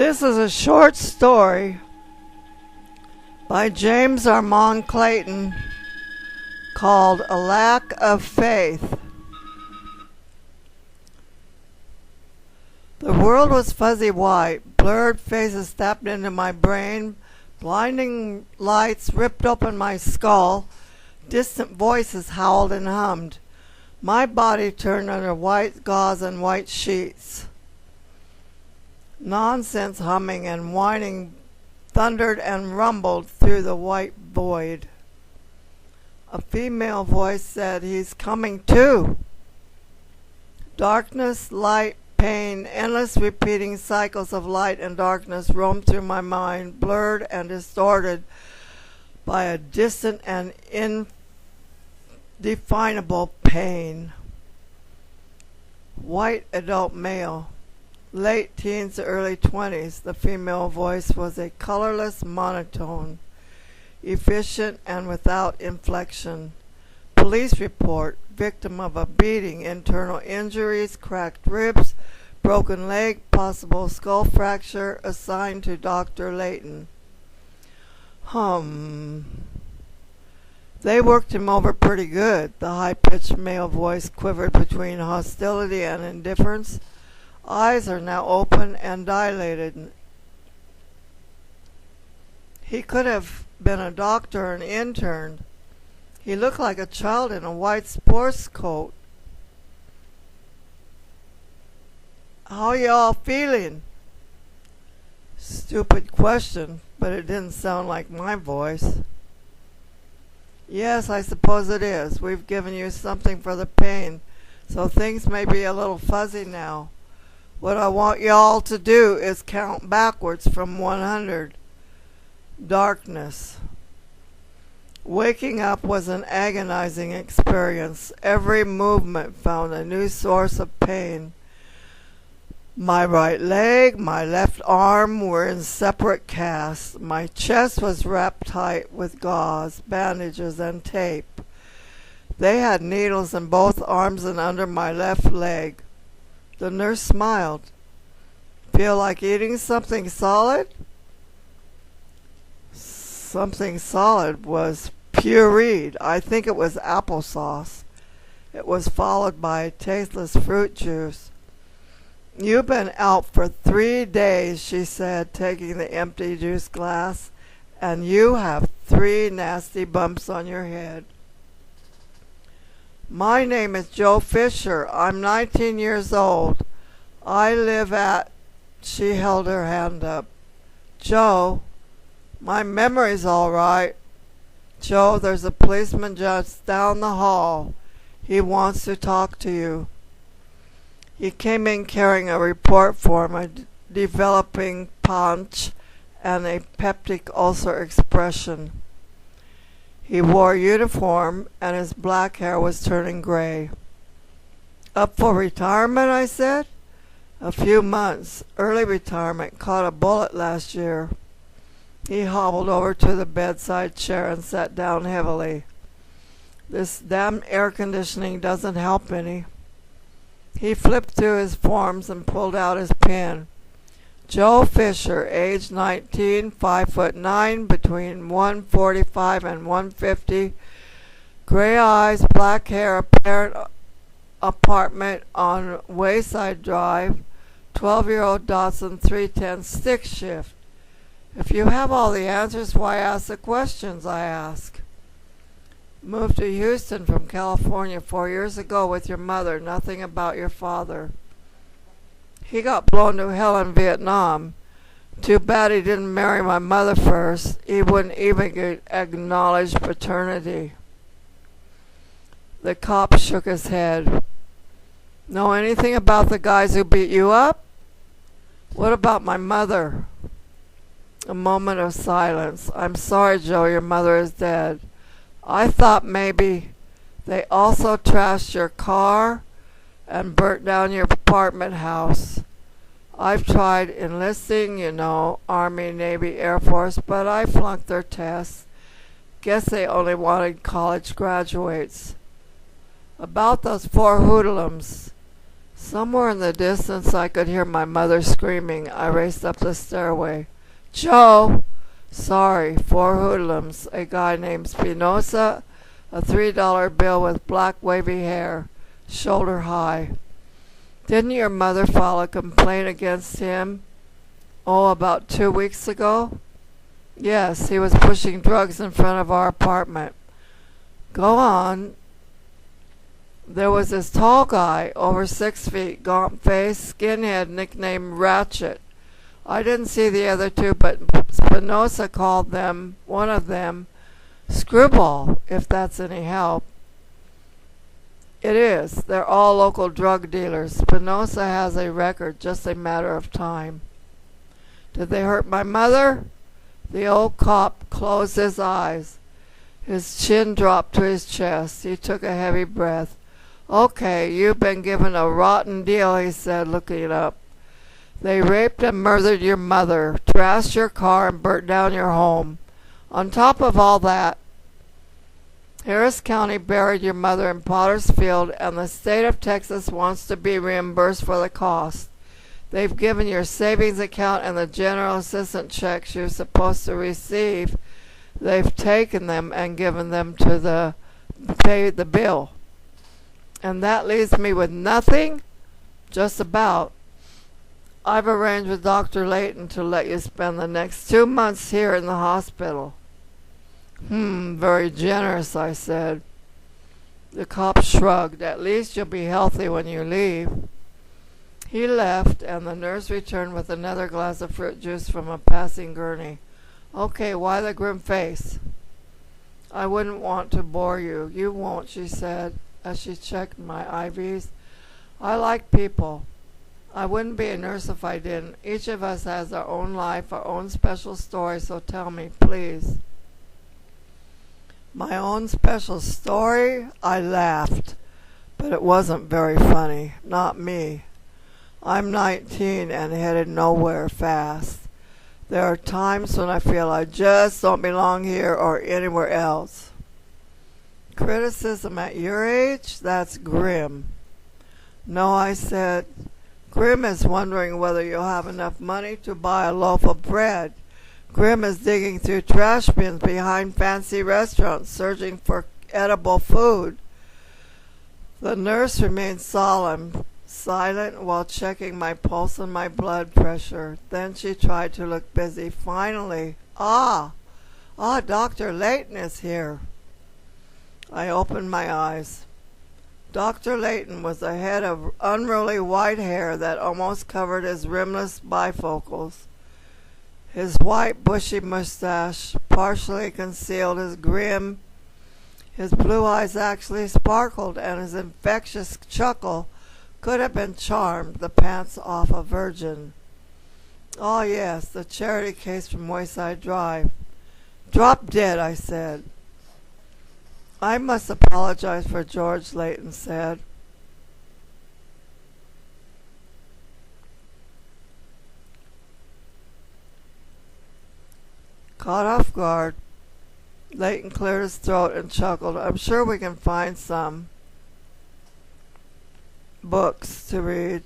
This is a short story by James Armand Clayton called A Lack of Faith. The world was fuzzy white. Blurred faces stepped into my brain. Blinding lights ripped open my skull. Distant voices howled and hummed. My body turned under white gauze and white sheets. Nonsense humming and whining thundered and rumbled through the white void. A female voice said, "He's coming too." Darkness, light, pain, endless repeating cycles of light and darkness roamed through my mind, blurred and distorted by a distant and indefinable pain. White adult male, late teens to early 20s, the female voice was a colorless monotone, efficient and without inflection. Police report, victim of a beating, internal injuries, cracked ribs, broken leg, possible skull fracture, assigned to Dr. Layton. They worked him over pretty good. The high-pitched male voice quivered between hostility and indifference. Eyes are now open and dilated. He could have been a doctor or an intern. He looked like a child in a white sports coat. "How y'all feeling?" Stupid question, but it didn't sound like my voice. "Yes, I suppose it is. We've given you something for the pain, so things may be a little fuzzy now. What I want y'all to do is count backwards from 100. Darkness. Waking up was an agonizing experience. Every movement found a new source of pain. My right leg, my left arm were in separate casts. My chest was wrapped tight with gauze, bandages, and tape. They had needles in both arms and under my left leg. The nurse smiled. "Feel like eating something solid?" Something solid was pureed. I think it was applesauce. It was followed by tasteless fruit juice. "You've been out for 3 days," she said, taking the empty juice glass, "and you have 3 nasty bumps on your head." "My name is Joe Fisher. I'm 19 years old. I live at—" She held her hand up. "Joe, my memory's all right. Joe, there's a policeman just down the hall. He wants to talk to you." He came in carrying a report form, a developing paunch, and a peptic ulcer expression. He wore uniform, and his black hair was turning gray. "Up for retirement?" I said. "A few months. Early retirement. Caught a bullet last year." He hobbled over to the bedside chair and sat down heavily. "This damn air conditioning doesn't help any." He flipped through his forms and pulled out his pen. "Joe Fisher, age 19, 5'9", between 145 and 150, gray eyes, black hair, apparent apartment on Wayside Drive, 12-year-old Dotson 310 stick shift." "If you have all the answers, why ask the questions?" I ask. "Moved to Houston from California 4 years ago with your mother. Nothing about your father." "He got blown to hell in Vietnam. Too bad he didn't marry my mother first. He wouldn't even acknowledge paternity." The cop shook his head. "Know anything about the guys who beat you up?" "What about my mother?" A moment of silence. "I'm sorry, Joe, your mother is dead. I thought maybe they also trashed your car and burnt down your apartment house. I've tried enlisting, you know, Army, Navy, Air Force, but I flunked their tests. Guess they only wanted college graduates. About those 4 hoodlums, Somewhere in the distance I could hear my mother screaming. I raced up the stairway. Joe! Sorry, 4 hoodlums, a guy named Spinoza, a $3 bill with black wavy hair, shoulder high. Didn't your mother file a complaint against him? Oh, about 2 weeks ago? Yes, he was pushing drugs in front of our apartment. Go on. There was this tall guy, over 6 feet, gaunt face, skinhead, nicknamed Ratchet. I didn't see the other two, but Spinoza called them, one of them, Screwball, if that's any help. It is. They're all local drug dealers. Spinoza has a record, just a matter of time. Did they hurt my mother? The old cop closed his eyes. His chin dropped to his chest. He took a heavy breath. Okay, you've been given a rotten deal, he said, looking up. They raped and murdered your mother, trashed your car, and burnt down your home. On top of all that, Harris County buried your mother in Potter's Field, and the state of Texas wants to be reimbursed for the cost. They've given your savings account and the general assistance checks you're supposed to receive. They've taken them and given them to pay the bill. And that leaves me with nothing? Just about. I've arranged with Dr. Layton to let you spend the next 2 months here in the hospital. Very generous, I said. The cop shrugged. At least you'll be healthy when you leave. He left, and the nurse returned with another glass of fruit juice from a passing gurney. Okay, why the grim face? I wouldn't want to bore you. You won't, she said, as she checked my IVs. I like people. I wouldn't be a nurse if I didn't. Each of us has our own life, our own special story, so tell me, please. My own special story? I laughed, but it wasn't very funny. Not me. I'm 19 and headed nowhere fast. There are times when I feel I just don't belong here or anywhere else. Criticism at your age? That's grim. No, I said. Grim is wondering whether you'll have enough money to buy a loaf of bread. Grim is digging through trash bins behind fancy restaurants, searching for edible food. The nurse remained solemn, silent while checking my pulse and my blood pressure. Then she tried to look busy. Finally, Dr. Layton is here. I opened my eyes. Dr. Layton was a head of unruly white hair that almost covered his rimless bifocals. His white, bushy mustache partially concealed his grin. His blue eyes actually sparkled, and his infectious chuckle could have been charmed the pants off a virgin. Oh, yes, the charity case from Wayside Drive. Drop dead, I said. I must apologize for George, Layton said. Caught off guard, Layton cleared his throat and chuckled. I'm sure we can find some books to read.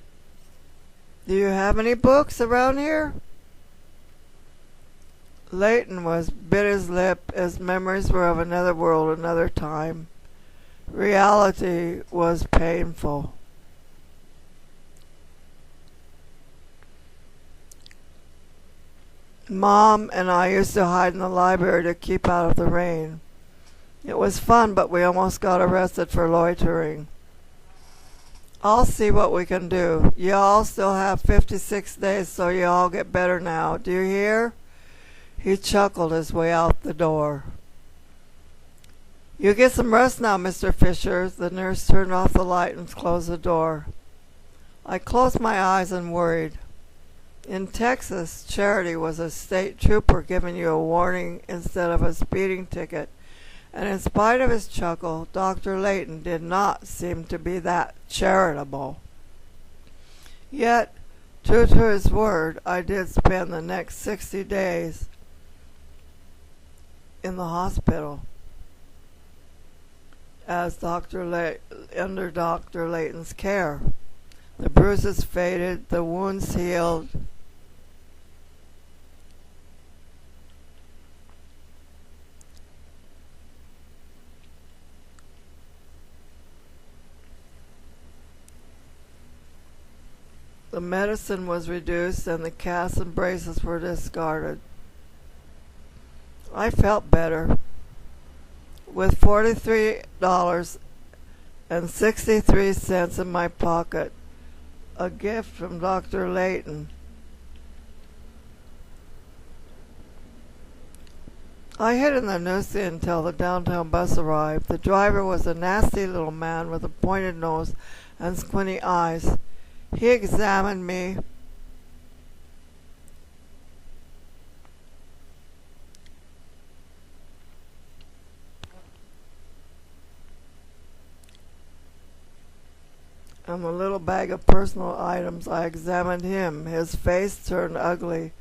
Do you have any books around here? Layton bit his lip. His memories were of another world, another time. Reality was painful. Mom and I used to hide in the library to keep out of the rain. It was fun, but we almost got arrested for loitering. I'll see what we can do. Y'all still have 56 days, so you all get better now. Do you hear? He chuckled his way out the door. You get some rest now, Mr. Fisher. The nurse turned off the light and closed the door. I closed my eyes and worried. In Texas, Charity was a state trooper giving you a warning instead of a speeding ticket, and in spite of his chuckle, Dr. Layton did not seem to be that charitable. Yet, true to his word, I did spend the next 60 days in the hospital as under Dr. Layton's care. The bruises faded, the wounds healed. The medicine was reduced and the casts and braces were discarded. I felt better. With $43.63 in my pocket, a gift from Dr. Layton. I hid in the Nusi until the downtown bus arrived. The driver was a nasty little man with a pointed nose and squinty eyes. He examined me. And the little bag of personal items, I examined him. His face turned ugly.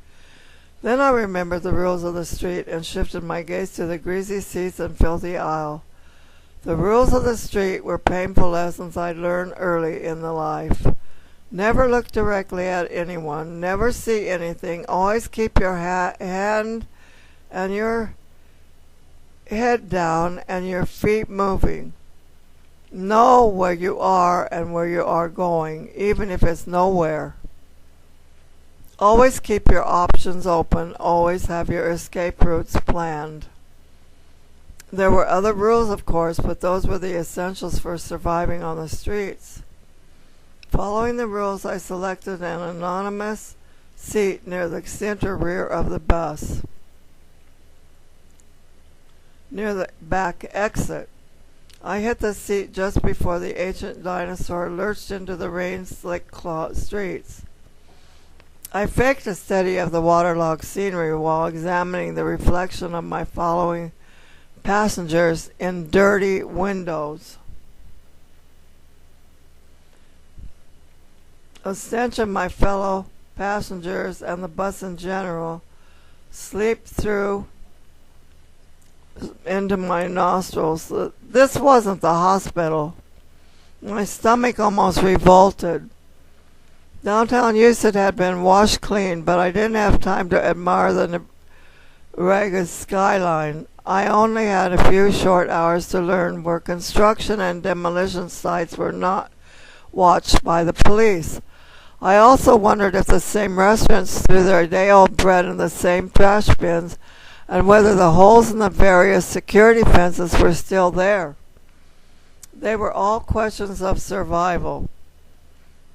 Then I remembered the rules of the street and shifted my gaze to the greasy seats and filthy aisle. The rules of the street were painful lessons I'd learned early in the life. Never look directly at anyone. Never see anything. Always keep your hand and your head down and your feet moving. Know where you are and where you are going, even if it's nowhere. Always keep your options open. Always have your escape routes planned. There were other rules, of course, but those were the essentials for surviving on the streets. Following the rules, I selected an anonymous seat near the center rear of the bus, near the back exit. I hit the seat just before the ancient dinosaur lurched into the rain-slick streets. I faked a study of the waterlogged scenery while examining the reflection of my following passengers in dirty windows. A stench of my fellow passengers and the bus in general seeped through into my nostrils. This wasn't the hospital. My stomach almost revolted. Downtown Houston had been washed clean, but I didn't have time to admire the ragged skyline. I only had a few short hours to learn where construction and demolition sites were not watched by the police. I also wondered if the same restaurants threw their day-old bread in the same trash bins and whether the holes in the various security fences were still there. They were all questions of survival.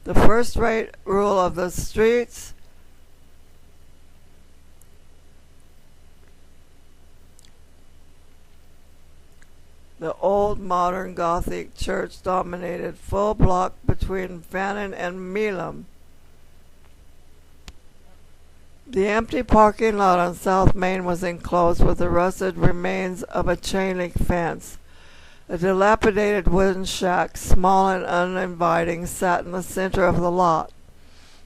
The first-rate rule of the streets the old modern Gothic church dominated full block between Fannin and Milam. The empty parking lot on South Main was enclosed with the rusted remains of a chain-link fence. A dilapidated wooden shack, small and uninviting, sat in the center of the lot.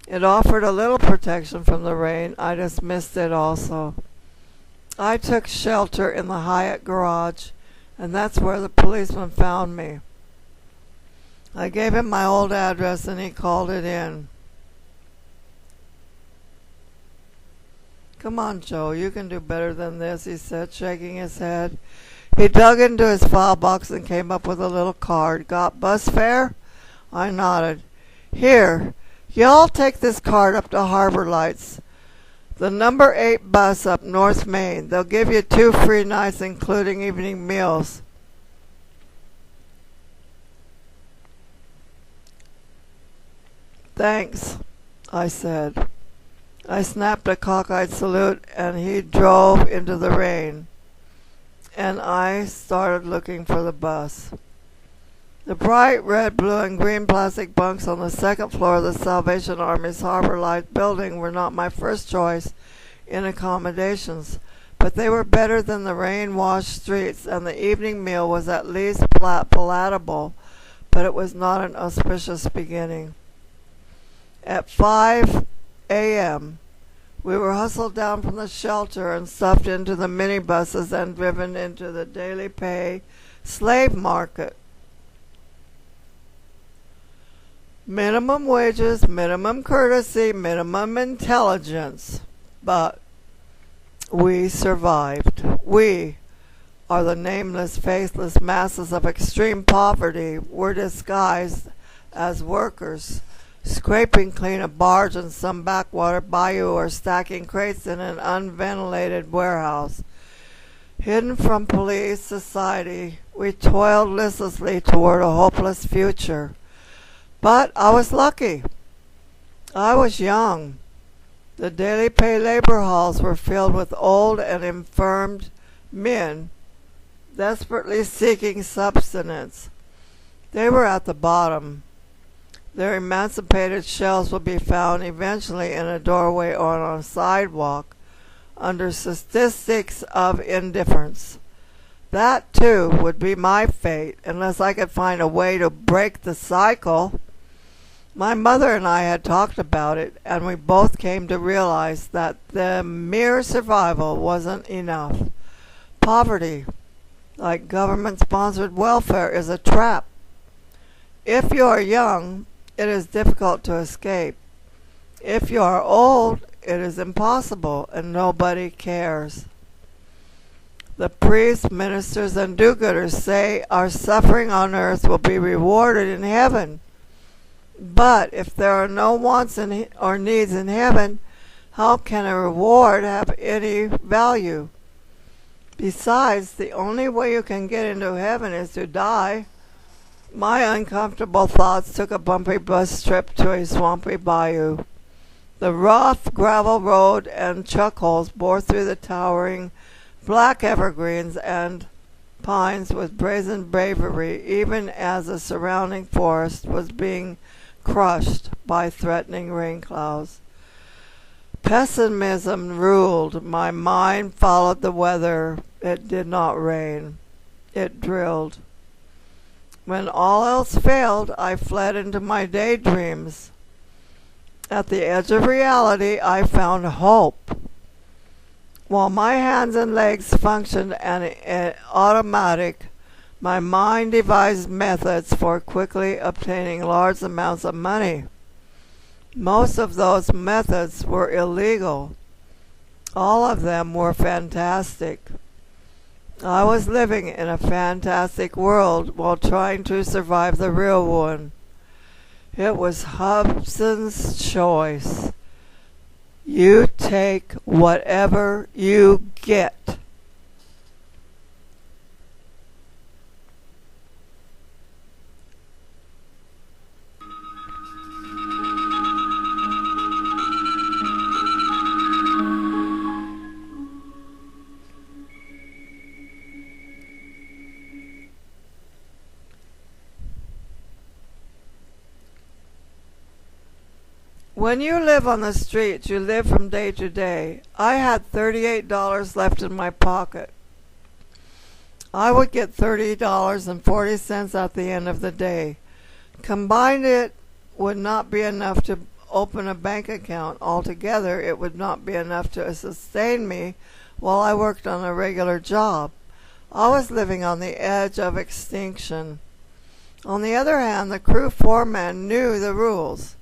It offered a little protection from the rain. I dismissed it also. I took shelter in the Hyatt garage, and that's where the policeman found me. I gave him my old address and he called it in. "Come on, Joe, you can do better than this," he said, shaking his head. He dug into his file box and came up with a little card. "Got bus fare?" I nodded. "Here, y'all take this card up to Harbor Lights. The number 8 bus up North Main. They'll give you 2 free nights, including evening meals." "Thanks," I said. I snapped a cockeyed salute and he drove into the rain, and I started looking for the bus. The bright red, blue, and green plastic bunks on the second floor of the Salvation Army's Harbor Light building were not my first choice in accommodations, but they were better than the rain-washed streets, and the evening meal was at least palatable, but it was not an auspicious beginning. At 5 a.m., we were hustled down from the shelter and stuffed into the minibuses and driven into the daily pay slave market. Minimum wages, minimum courtesy, minimum intelligence. But we survived. We are the nameless, faceless masses of extreme poverty. We're disguised as workers, scraping clean a barge in some backwater bayou or stacking crates in an unventilated warehouse. Hidden from police society, we toiled listlessly toward a hopeless future. But I was lucky. I was young. The daily pay labor halls were filled with old and infirmed men desperately seeking subsistence. They were at the bottom. Their emancipated shells would be found eventually in a doorway or on a sidewalk under statistics of indifference. That, too, would be my fate unless I could find a way to break the cycle. My mother and I had talked about it, and we both came to realize that the mere survival wasn't enough. Poverty, like government-sponsored welfare, is a trap. If you are young, it is difficult to escape. If you are old, it is impossible, and nobody cares. The priests, ministers, and do-gooders say our suffering on earth will be rewarded in heaven. But if there are no wants or needs in heaven, how can a reward have any value? Besides, the only way you can get into heaven is to die. My uncomfortable thoughts took a bumpy bus trip to a swampy bayou. The rough gravel road and chuck holes bore through the towering black evergreens and pines with brazen bravery, even as the surrounding forest was being crushed by threatening rain clouds. Pessimism ruled. My mind followed the weather. It did not rain. It drilled. When all else failed, I fled into my daydreams. At the edge of reality, I found hope. While my hands and legs functioned an automatic, my mind devised methods for quickly obtaining large amounts of money. Most of those methods were illegal. All of them were fantastic. I was living in a fantastic world while trying to survive the real one. It was Hobson's choice. You take whatever you get. When you live on the streets, you live from day to day. I had $38 left in my pocket. I would get $30.40 at the end of the day. Combined, it would not be enough to open a bank account. Altogether, it would not be enough to sustain me while I worked on a regular job. I was living on the edge of extinction. On the other hand, the crew foreman knew the rules.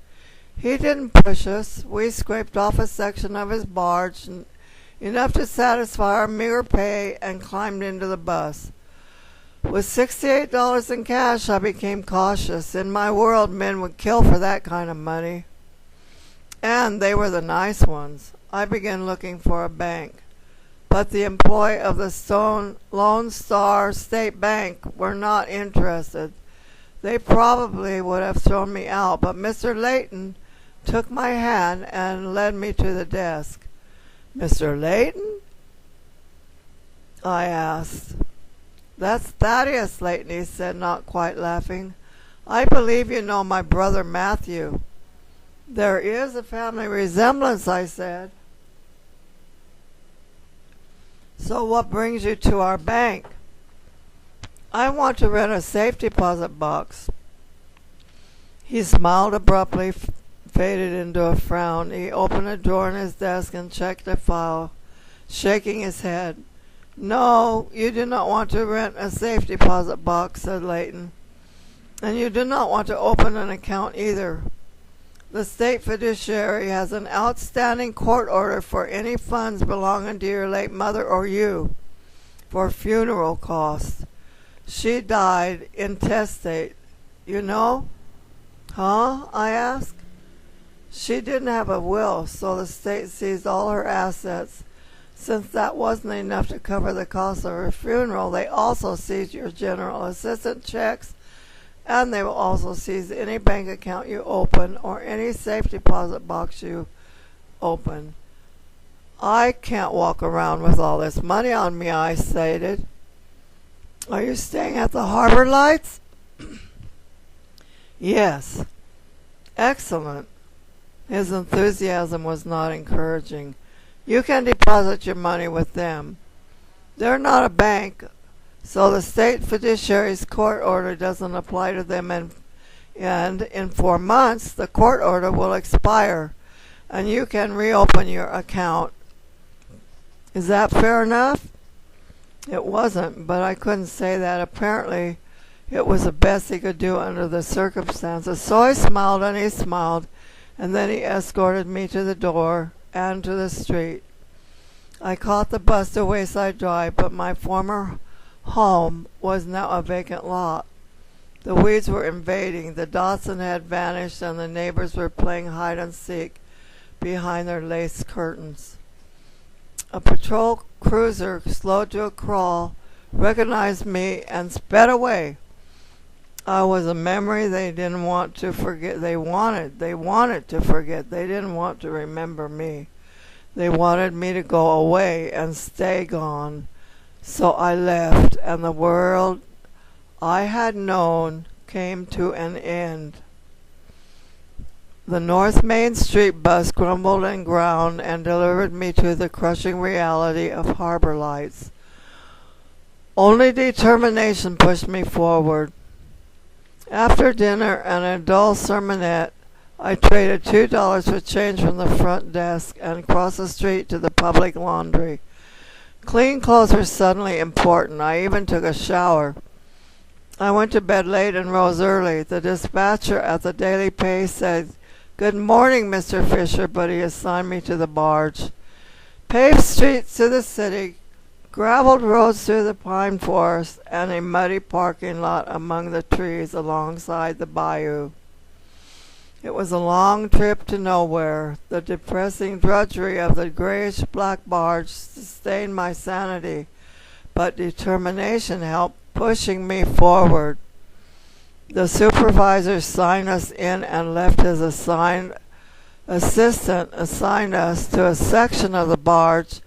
He didn't push us. We scraped off a section of his barge, enough to satisfy our meager pay, and climbed into the bus. With $68 in cash, I became cautious. In my world, men would kill for that kind of money. And they were the nice ones. I began looking for a bank. But the employee of the Lone Star State Bank were not interested. They probably would have thrown me out, but Mr. Layton took my hand and led me to the desk. "Mr. Layton?" I asked. "That's Thaddeus Layton," he said, not quite laughing. "I believe you know my brother Matthew." "There is a family resemblance," I said. "So what brings you to our bank?" "I want to rent a safe deposit box." He smiled abruptly, faded into a frown. He opened a drawer in his desk and checked a file, shaking his head. "No, you do not want to rent a safe deposit box," said Layton. And you do not want to open an account either. The state fiduciary has an outstanding court order for any funds belonging to your late mother or you for funeral costs. She died intestate. You know? Huh? I asked. She didn't have a will, so the state seized all her assets. Since that wasn't enough to cover the cost of her funeral, they also seized your general assistant checks, and they will also seize any bank account you open or any safe deposit box you open. I can't walk around with all this money on me, I stated. Are you staying at the Harbor Lights? Yes. Excellent. His enthusiasm was not encouraging. You can deposit your money with them. They're not a bank, so the state fiduciary's court order doesn't apply to them, and in 4 months the court order will expire and you can reopen your account. Is that fair enough? It wasn't, but I couldn't say that. Apparently it was the best he could do under the circumstances. So I smiled and he smiled, and then he escorted me to the door and to the street. I caught the bus to Wayside Drive, but my former home was now a vacant lot. The weeds were invading, the Dotson had vanished, and the neighbors were playing hide and seek behind their lace curtains. A patrol cruiser, slowed to a crawl, recognized me and sped away. I was a memory they didn't want to forget. They wanted to forget. They didn't want to remember me. They wanted me to go away and stay gone. So I left, and the world I had known came to an end. The North Main Street bus grumbled and ground and delivered me to the crushing reality of Harbor Lights. Only determination pushed me forward. After dinner and a dull sermonette, I traded $2 for change from the front desk and crossed the street to the public laundry. Clean clothes were suddenly important. I even took a shower. I went to bed late and rose early. The dispatcher at the Daily Pay said, "Good morning, Mr. Fisher," but he assigned me to the barge. Paved streets to the city, graveled roads through the pine forest, and a muddy parking lot among the trees alongside the bayou. It was a long trip to nowhere. The depressing drudgery of the grayish-black barge sustained my sanity, but determination helped pushing me forward. The supervisor signed us in and left his assistant assigned us to a section of the barge,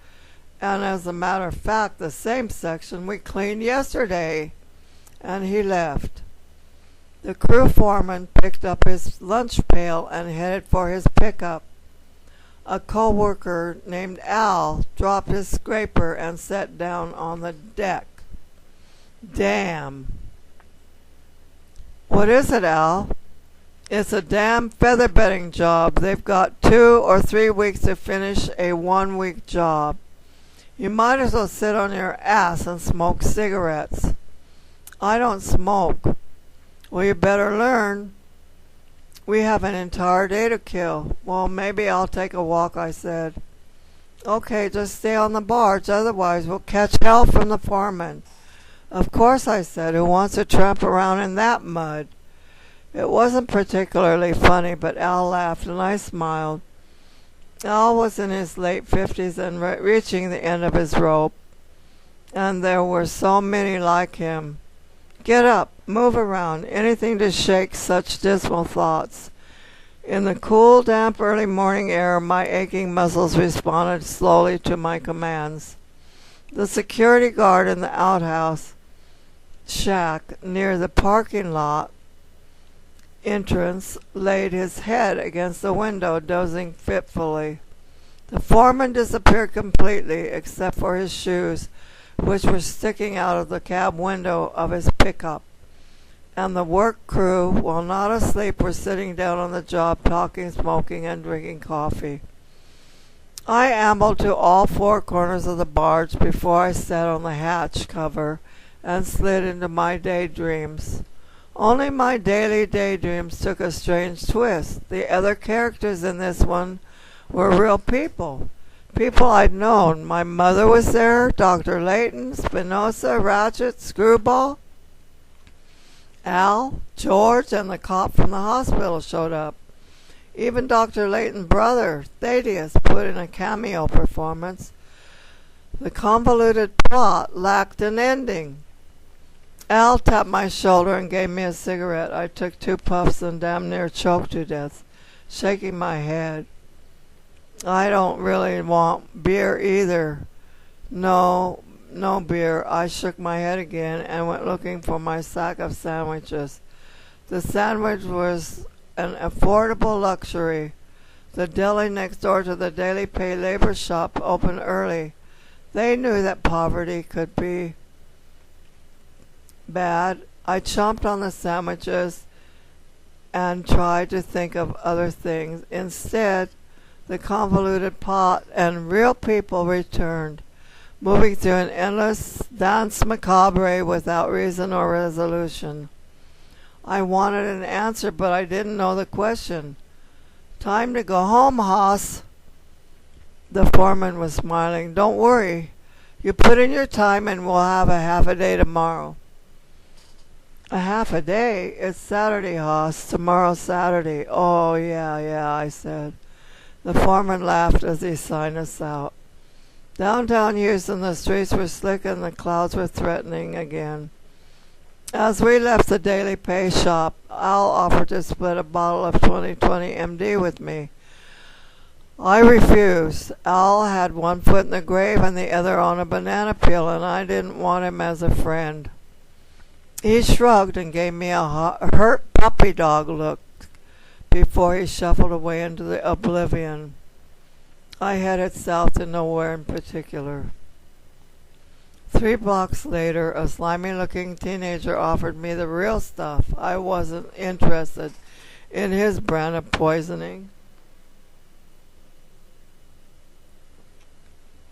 and as a matter of fact, the same section we cleaned yesterday, and he left. The crew foreman picked up his lunch pail and headed for his pickup. A co-worker named Al dropped his scraper and sat down on the deck. Damn. What is it, Al? It's a damn feather bedding job. They've got 2 or 3 weeks to finish a 1-week job. You might as well sit on your ass and smoke cigarettes. I don't smoke. Well, you better learn. We have an entire day to kill. Well, maybe I'll take a walk, I said. Okay, just stay on the barge, otherwise we'll catch hell from the foreman. Of course, I said. Who wants to tramp around in that mud? It wasn't particularly funny, but Al laughed and I smiled. Al was in his late 50s and reaching the end of his rope, and there were so many like him. Get up, move around, anything to shake such dismal thoughts. In the cool, damp early morning air, my aching muscles responded slowly to my commands. The security guard in the outhouse shack near the parking lot entrance laid his head against the window, dozing fitfully. The foreman disappeared completely, except for his shoes, which were sticking out of the cab window of his pickup. And the work crew, while not asleep, were sitting down on the job, talking, smoking, and drinking coffee. I ambled to all 4 corners of the barge before I sat on the hatch cover and slid into my daydreams. Only my daily daydreams took a strange twist. The other characters in this one were real people. People I'd known. My mother was there, Dr. Layton, Spinoza, Ratchet, Screwball, Al, George, and the cop from the hospital showed up. Even Dr. Layton's brother, Thaddeus, put in a cameo performance. The convoluted plot lacked an ending. Al tapped my shoulder and gave me a cigarette. I took 2 puffs and damn near choked to death, shaking my head. I don't really want beer either. No beer. I shook my head again and went looking for my sack of sandwiches. The sandwich was an affordable luxury. The deli next door to the daily pay labor shop opened early. They knew that poverty could be bad. I chomped on the sandwiches and tried to think of other things. Instead, the convoluted plot and real people returned, moving through an endless dance macabre without reason or resolution. I wanted an answer, but I didn't know the question. Time to go home, Hoss. The foreman was smiling. Don't worry. You put in your time and we'll have a half a day tomorrow. A half a day? It's Saturday, Hoss. Tomorrow's Saturday. Oh, yeah, I said. The foreman laughed as he signed us out. Downtown Houston, the streets were slick and the clouds were threatening again. As we left the daily pay shop, Al offered to split a bottle of 2020 MD with me. I refused. Al had one foot in the grave and the other on a banana peel, and I didn't want him as a friend. He shrugged and gave me a hurt puppy dog look before he shuffled away into the oblivion. I headed south to nowhere in particular. 3 blocks later, a slimy-looking teenager offered me the real stuff. I wasn't interested in his brand of poisoning.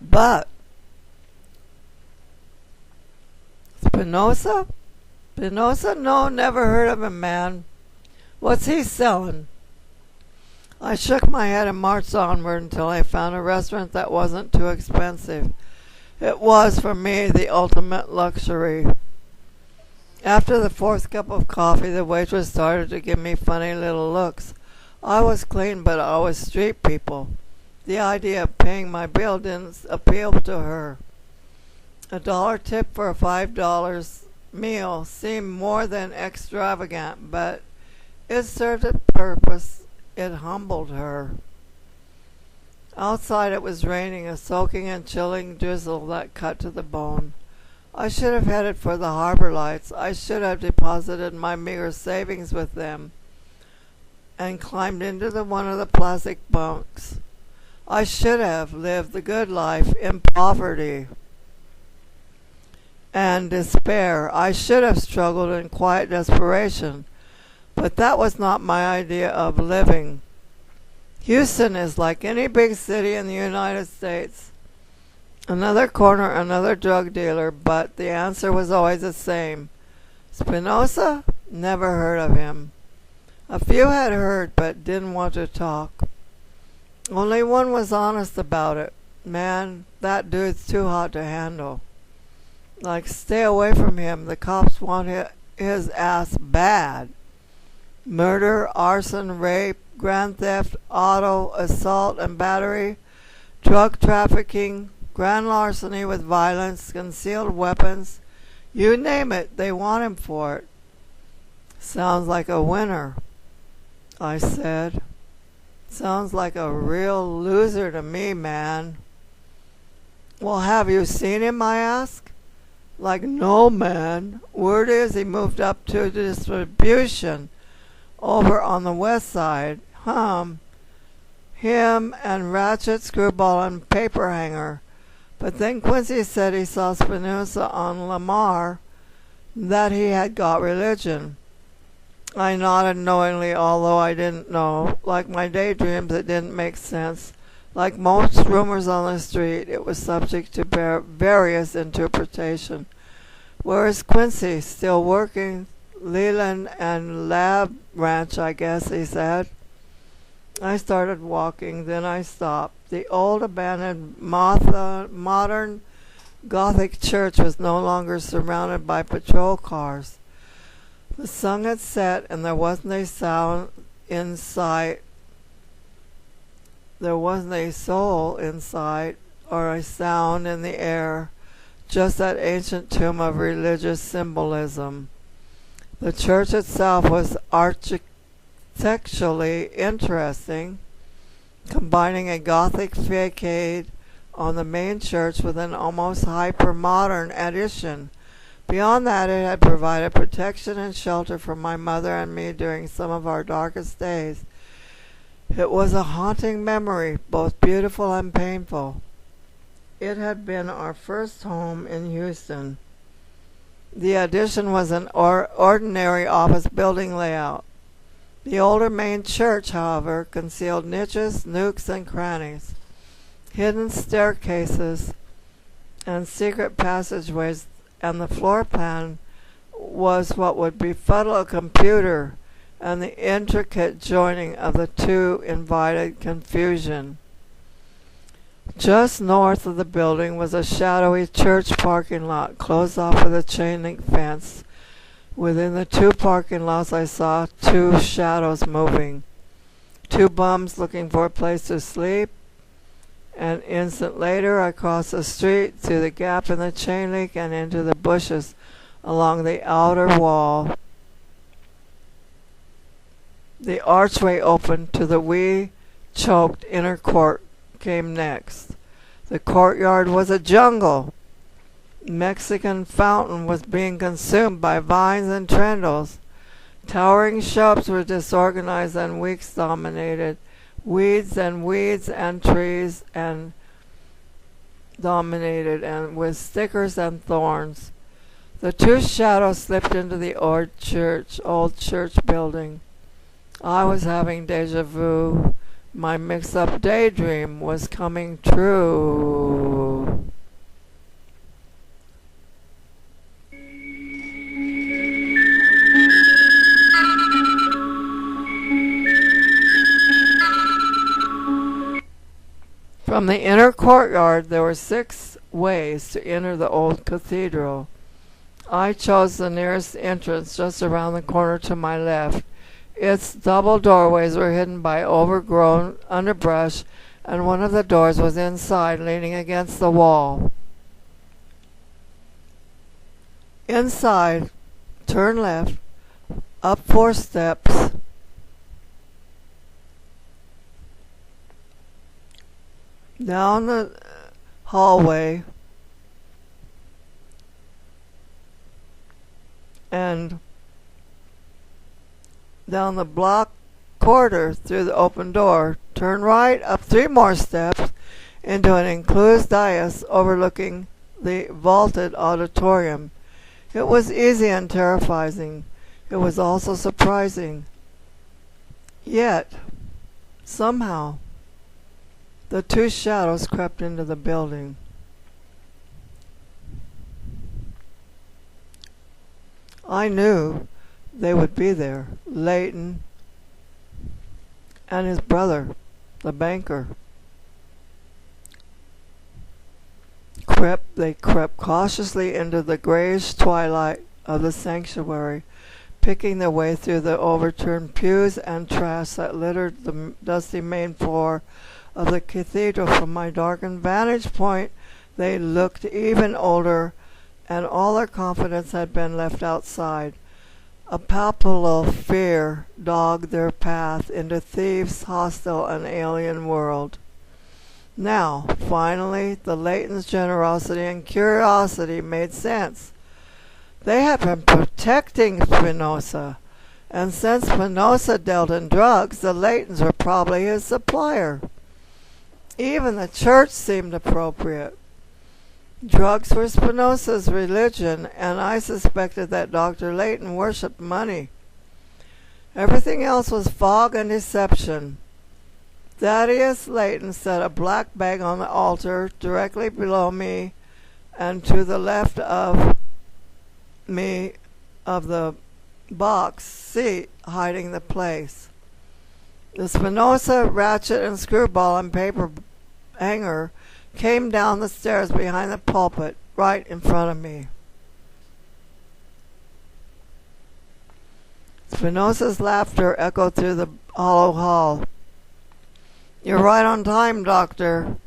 But Spinoza? Spinoza? No, never heard of him, man. What's he selling? I shook my head and marched onward until I found a restaurant that wasn't too expensive. It was, for me, the ultimate luxury. After the 4th cup of coffee, the waitress started to give me funny little looks. I was clean, but I was street people. The idea of paying my bill didn't appeal to her. $1 tip for a $5 meal seemed more than extravagant, but it served a purpose. It humbled her. Outside it was raining, a soaking and chilling drizzle that cut to the bone. I should have headed for the harbor lights. I should have deposited my meager savings with them and climbed into one of the plastic bunks. I should have lived the good life in poverty and despair. I should have struggled in quiet desperation, but that was not my idea of living. Houston is like any big city in the United States. Another corner, another drug dealer, but the answer was always the same. Spinoza? Never heard of him. A few had heard, but didn't want to talk. Only one was honest about it. Man, that dude's too hot to handle. Like, stay away from him. The cops want his ass bad. Murder, arson, rape, grand theft, auto, assault and battery, drug trafficking, grand larceny with violence, concealed weapons. You name it, they want him for it. Sounds like a winner, I said. Sounds like a real loser to me, man. Well, have you seen him, I asked. Like, no, man. Word is he moved up to distribution over on the west side. Him and Ratchet, Screwball, and Paperhanger. But then Quincy said he saw Spinoza on Lamar, that he had got religion. I nodded knowingly, although I didn't know. Like my daydreams, it didn't make sense. Like most rumors on the street, it was subject to various interpretation. Where is Quincy? Still working? Leland and Lab Ranch, I guess, he said. I started walking, then I stopped. The old abandoned modern Gothic church was no longer surrounded by patrol cars. The sun had set and there wasn't a sound in sight. There wasn't a soul in sight or a sound in the air, just that ancient tomb of religious symbolism. The church itself was architecturally interesting, combining a Gothic facade on the main church with an almost hyper-modern addition. Beyond that, it had provided protection and shelter for my mother and me during some of our darkest days. It was a haunting memory, both beautiful and painful. It had been our first home in Houston. The addition was an ordinary office building layout. The older main church, however, concealed niches, nooks, and crannies, hidden staircases, and secret passageways, and the floor plan was what would befuddle a computer, and the intricate joining of the two invited confusion. Just north of the building was a shadowy church parking lot closed off with a chain-link fence. Within the two parking lots I saw two shadows moving, two bums looking for a place to sleep. An instant later I crossed the street through the gap in the chain link and into the bushes along the outer wall. The archway opened to the choked inner court came next. The courtyard was a jungle. Mexican fountain was being consumed by vines and trendles. Towering shrubs were disorganized and weeds dominated. Weeds and trees and dominated, and with stickers and thorns. The two shadows slipped into the old church building. I was having deja vu. My mixed-up daydream was coming true. From the inner courtyard there were 6 ways to enter the old cathedral. I chose the nearest entrance just around the corner to my left. Its double doorways were hidden by overgrown underbrush, and one of the doors was inside, leaning against the wall. Inside, turn left, up 4 steps, down the hallway, and down the block corridor through the open door. Turn right, up 3 more steps, into an enclosed dais overlooking the vaulted auditorium. It was easy and terrifying. It was also surprising. Yet, somehow, the 2 shadows crept into the building. I knew they would be there. Leighton and his brother, the banker. They crept cautiously into the grayish twilight of the sanctuary, picking their way through the overturned pews and trash that littered the dusty main floor of the cathedral. From my darkened vantage point, they looked even older, and all their confidence had been left outside. A palpable fear dogged their path into Thieves' hostile and alien world. Now, finally, the Leighton's generosity and curiosity made sense. They had been protecting Spinoza, and since Spinoza dealt in drugs, the Leightons were probably his supplier. Even the church seemed appropriate. Drugs were Spinoza's religion, and I suspected that Dr. Leighton worshipped money. Everything else was fog and deception. Thaddeus Leighton set a black bag on the altar directly below me and to the left of me of the box seat hiding the place. The Spinoza, Ratchet, and Screwball and Paper Hanger came down the stairs behind the pulpit right in front of me. Spinoza's laughter echoed through the hollow hall. "You're right on time, Doctor."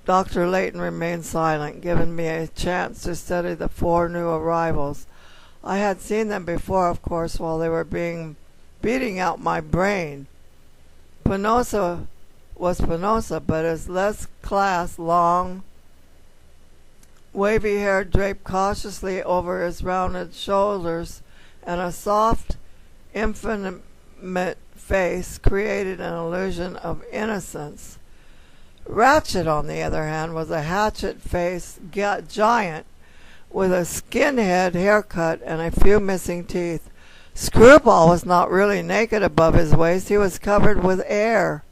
Dr. Layton remained silent, giving me a chance to study the 4 new arrivals. I had seen them before, of course, while they were beating out my brain. Spinoza was Spinoza, but his less class, long, wavy hair draped cautiously over his rounded shoulders, and a soft, infinite face created an illusion of innocence. Ratchet, on the other hand, was a hatchet-faced giant with a skinhead haircut and a few missing teeth. Screwball was not really naked above his waist. He was covered with hair.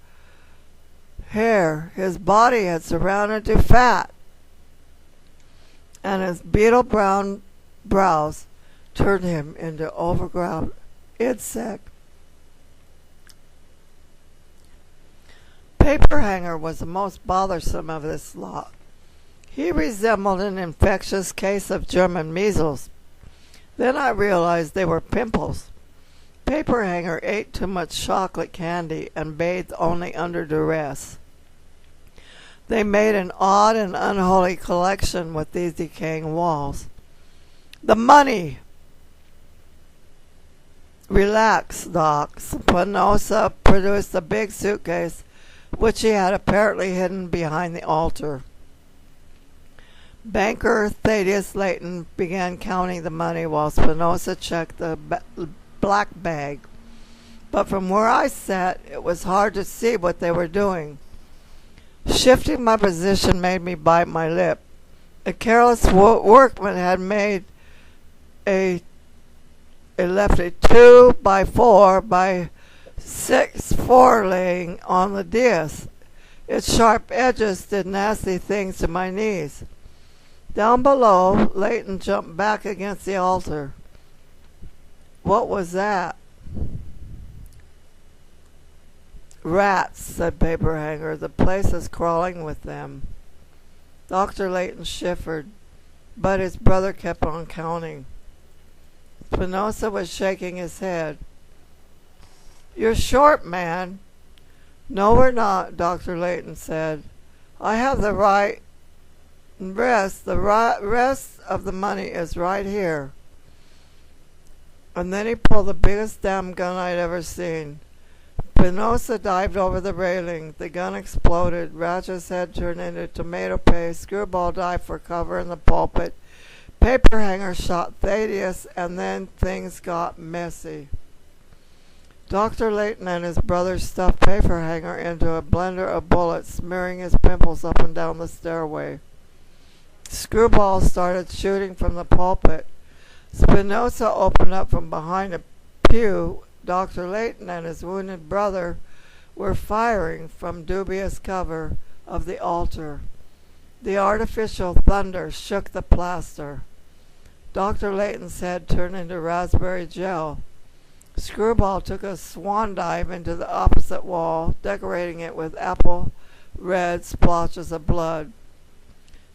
His body had surrounded to fat, and his beetle-brown brows turned him into overgrown insect. Paperhanger was the most bothersome of this lot. He resembled an infectious case of German measles. Then I realized they were pimples. Paperhanger ate too much chocolate candy and bathed only under duress. They made an odd and unholy collection with these decaying walls. The money! Relax, Doc. Spinoza produced a big suitcase, which he had apparently hidden behind the altar. Banker Thaddeus Layton began counting the money while Spinoza checked the black bag. But from where I sat, it was hard to see what they were doing. Shifting my position made me bite my lip. A careless workman had left a 2x4x6 forelaying on the dais. Its sharp edges did nasty things to my knees. Down below, Layton jumped back against the altar. "What was that?" "Rats," said Paperhanger. "The place is crawling with them." Dr. Layton shivered, but his brother kept on counting. Spinoza was shaking his head. "You're short, man." "No, we're not," Dr. Layton said. "I have the right rest. The rest of the money is right here." And then he pulled the biggest damn gun I'd ever seen. Spinoza dived over the railing. The gun exploded. Ratchet's head turned into tomato paste. Screwball dived for cover in the pulpit. Paperhanger shot Thaddeus, and then things got messy. Dr. Layton and his brother stuffed Paperhanger into a blender of bullets, smearing his pimples up and down the stairway. Screwball started shooting from the pulpit. Spinoza opened up from behind a pew. Dr. Layton and his wounded brother were firing from dubious cover of the altar. The artificial thunder shook the plaster. Dr. Layton's head turned into raspberry gel. Screwball took a swan dive into the opposite wall, decorating it with apple red splotches of blood.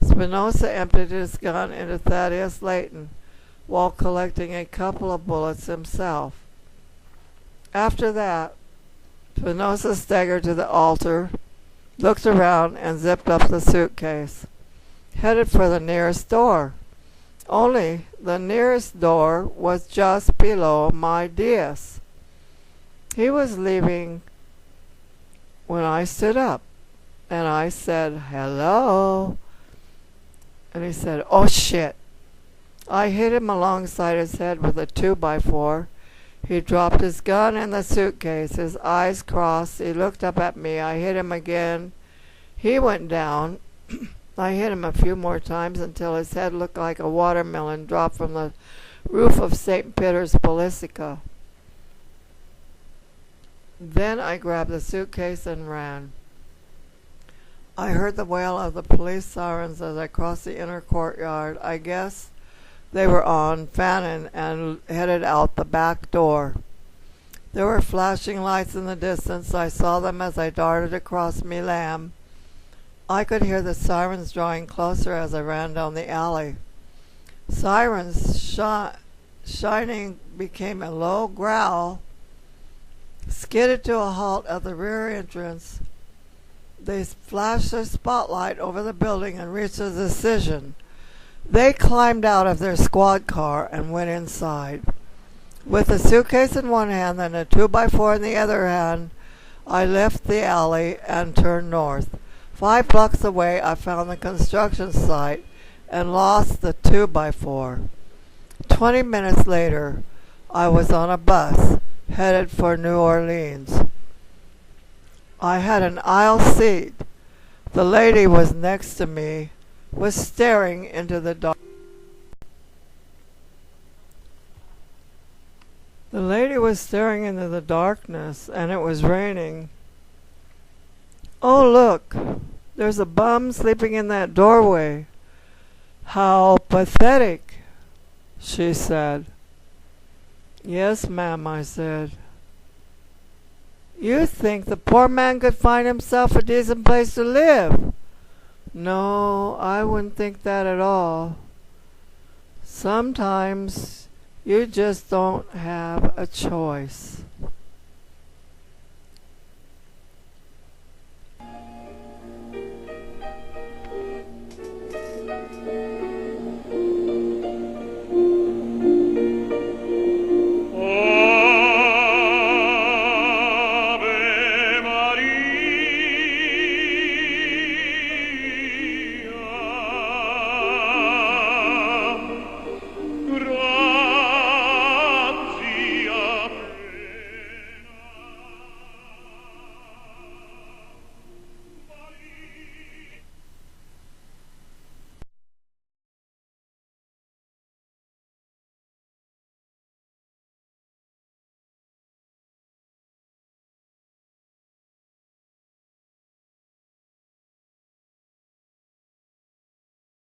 Spinoza emptied his gun into Thaddeus Layton while collecting a couple of bullets himself. After that, Spinoza staggered to the altar, looked around, and zipped up the suitcase, headed for the nearest door. Only the nearest door was just below my dais. He was leaving when I stood up, and I said, "Hello." And he said, "Oh, shit." I hit him alongside his head with a 2x4. He dropped his gun in the suitcase. His eyes crossed. He looked up at me. I hit him again. He went down. I hit him a few more times until his head looked like a watermelon dropped from the roof of St. Peter's Basilica. Then I grabbed the suitcase and ran. I heard the wail of the police sirens as I crossed the inner courtyard. I guess they were on Fannin and headed out the back door. There were flashing lights in the distance. I saw them as I darted across Milam. I could hear the sirens drawing closer as I ran down the alley. Sirens shining became a low growl, skidded to a halt at the rear entrance. They flashed their spotlight over the building and reached a decision. They climbed out of their squad car and went inside. With a suitcase in one hand and a 2x4 in the other hand, I left the alley and turned north. 5 blocks away, I found the construction site and lost the 2x4. 20 minutes later, I was on a bus headed for New Orleans. I had an aisle seat. The lady was next to me, was staring into the dark. The lady was staring into the darkness, and it was raining. "Oh, look, there's a bum sleeping in that doorway. How pathetic," she said. "Yes, ma'am," I said. "You think the poor man could find himself a decent place to live?" "No, I wouldn't think that at all. Sometimes you just don't have a choice."